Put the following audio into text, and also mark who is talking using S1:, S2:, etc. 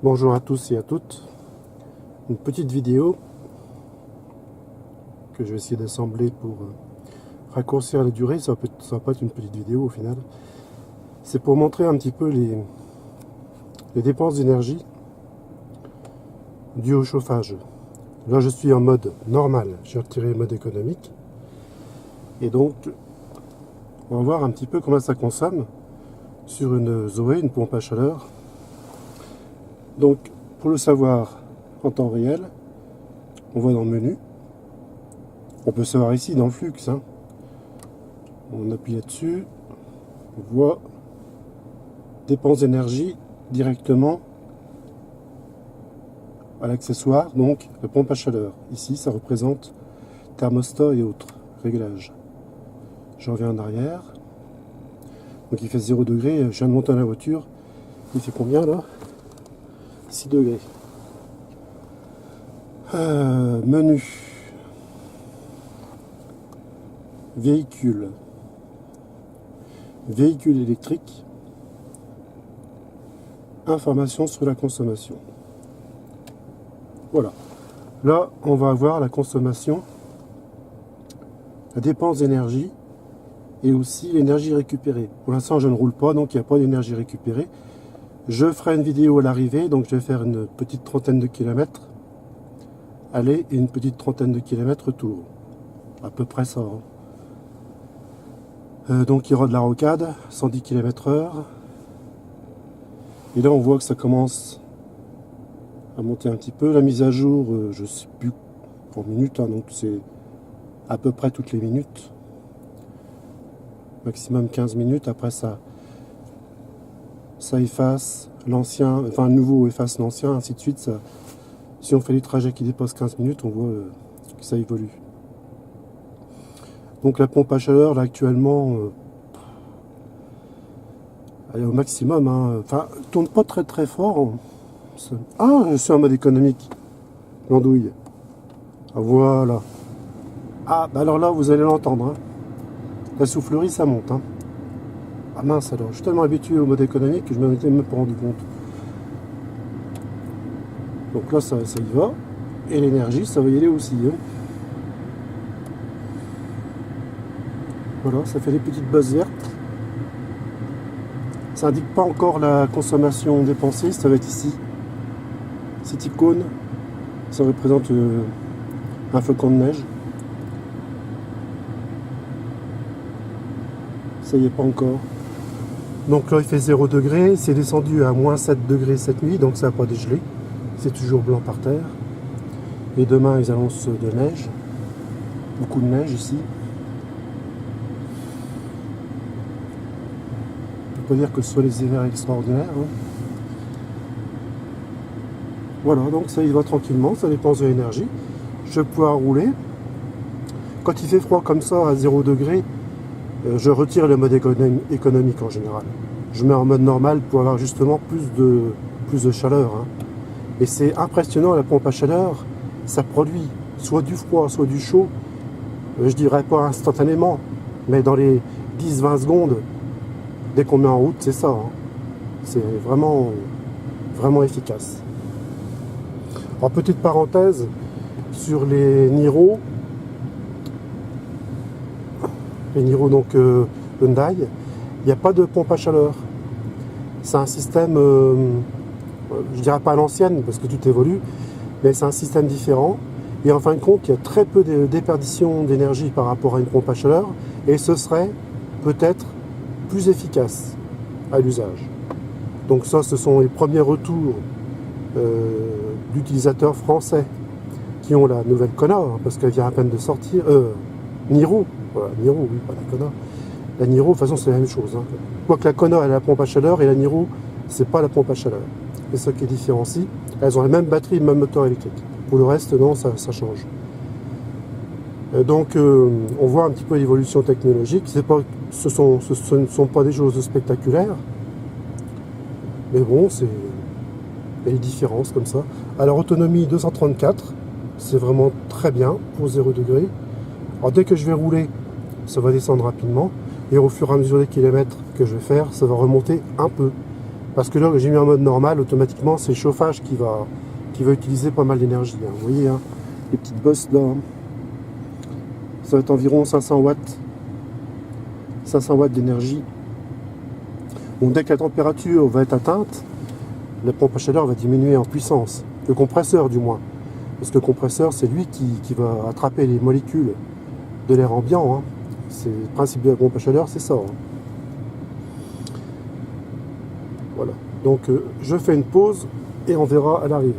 S1: Bonjour à tous et à toutes. Une petite vidéo que je vais essayer d'assembler pour raccourcir la durée. Ça va pas être une petite vidéo au final. C'est pour montrer un petit peu les dépenses d'énergie dues au chauffage. Là, je suis en mode normal. J'ai retiré le mode économique. Et donc, on va voir un petit peu combien ça consomme sur une Zoé, une pompe à chaleur. Donc, pour le savoir en temps réel, on va dans le menu. On peut savoir ici dans le flux. On appuie là-dessus. On voit dépenses d'énergie directement à l'accessoire, donc la pompe à chaleur. Ici, ça représente thermostat et autres réglages. Je reviens en arrière. Donc il fait 0 degré. Je viens de monter dans la voiture. Il fait combien là? 6 degrés. Menu. Véhicule. Véhicule électrique. Information sur la consommation. Voilà. Là, on va avoir la consommation, la dépense d'énergie et aussi l'énergie récupérée. Pour l'instant, je ne roule pas, donc il n'y a pas d'énergie récupérée. Je ferai une vidéo à l'arrivée, donc je vais faire une petite trentaine de kilomètres aller et une petite trentaine de kilomètres retour. À peu près ça. Donc il y aura de la rocade, 110 km/h. Et là, on voit que ça commence à monter un petit peu. La mise à jour, je ne sais plus en minutes, donc c'est à peu près toutes les minutes. Maximum 15 minutes. Après ça efface l'ancien, enfin le nouveau efface l'ancien, ainsi de suite. Ça, si on fait les trajets qui dépassent 15 minutes, on voit que ça évolue. Donc la pompe à chaleur, là actuellement, elle est au maximum. Enfin, elle tourne pas très très fort. Ah, je suis en mode économique. L'andouille. Ah, voilà. Ah, bah alors là, vous allez l'entendre. La soufflerie, ça monte. Ah mince alors, je suis tellement habitué au mode économique que je ne m'en étais même pas rendu compte. Donc là, ça y va. Et l'énergie, ça va y aller aussi. Voilà, ça fait des petites bases vertes. Ça indique pas encore la consommation dépensée, ça va être ici. Cette icône, ça représente un flocon de neige. Ça y est pas encore. Donc là, il fait 0 degré. C'est descendu à moins 7 degrés cette nuit, donc ça n'a pas dégelé. C'est toujours blanc par terre. Et demain, ils annoncent de neige. Beaucoup de neige ici. On peut pas dire que ce soit les hivers extraordinaires. Voilà, donc ça y va tranquillement, ça dépense de l'énergie. Je vais pouvoir rouler. Quand il fait froid comme ça, à 0 degré, je retire le mode économique en général. Je mets en mode normal pour avoir justement plus de chaleur. Et c'est impressionnant, la pompe à chaleur, ça produit soit du froid, soit du chaud. Je dirais pas instantanément, mais dans les 10-20 secondes, dès qu'on met en route, c'est ça. C'est vraiment, vraiment efficace. Alors, petite parenthèse sur les Niro. Les Niro, donc Hyundai, il n'y a pas de pompe à chaleur. C'est un système, je dirais pas à l'ancienne, parce que tout évolue, mais c'est un système différent. Et en fin de compte, il y a très peu de déperdition d'énergie par rapport à une pompe à chaleur, et ce serait peut-être plus efficace à l'usage. Donc ça, ce sont les premiers retours d'utilisateurs français qui ont la nouvelle Kona, parce qu'elle vient à peine de sortir. Niro, voilà, Niro, oui, pas la Kona. La Niro, de toute façon, c'est la même chose. Quoique la Kona, elle a la pompe à chaleur, et la Niro, c'est pas la pompe à chaleur. C'est ça qui différencie. Elles ont la même batterie, le même moteur électrique. Pour le reste, non, ça change. Donc, on voit un petit peu l'évolution technologique. Ce ne sont pas des choses spectaculaires, mais bon, il y a des différences comme ça. Alors, autonomie 234, c'est vraiment très bien pour 0 degré. Alors, dès que je vais rouler, ça va descendre rapidement. Et au fur et à mesure des kilomètres que je vais faire, ça va remonter un peu. Parce que là, j'ai mis en mode normal, automatiquement, c'est le chauffage qui va utiliser pas mal d'énergie. Hein. Vous voyez, hein, les petites bosses là, ça va être environ 500 watts. 500 watts d'énergie. Donc dès que la température va être atteinte, la pompe à chaleur va diminuer en puissance. Le compresseur du moins. Parce que le compresseur, c'est lui qui va attraper les molécules de l'air ambiant. Hein. C'est le principe de la pompe à chaleur, c'est ça. Hein. Voilà. Donc je fais une pause et on verra à l'arrivée.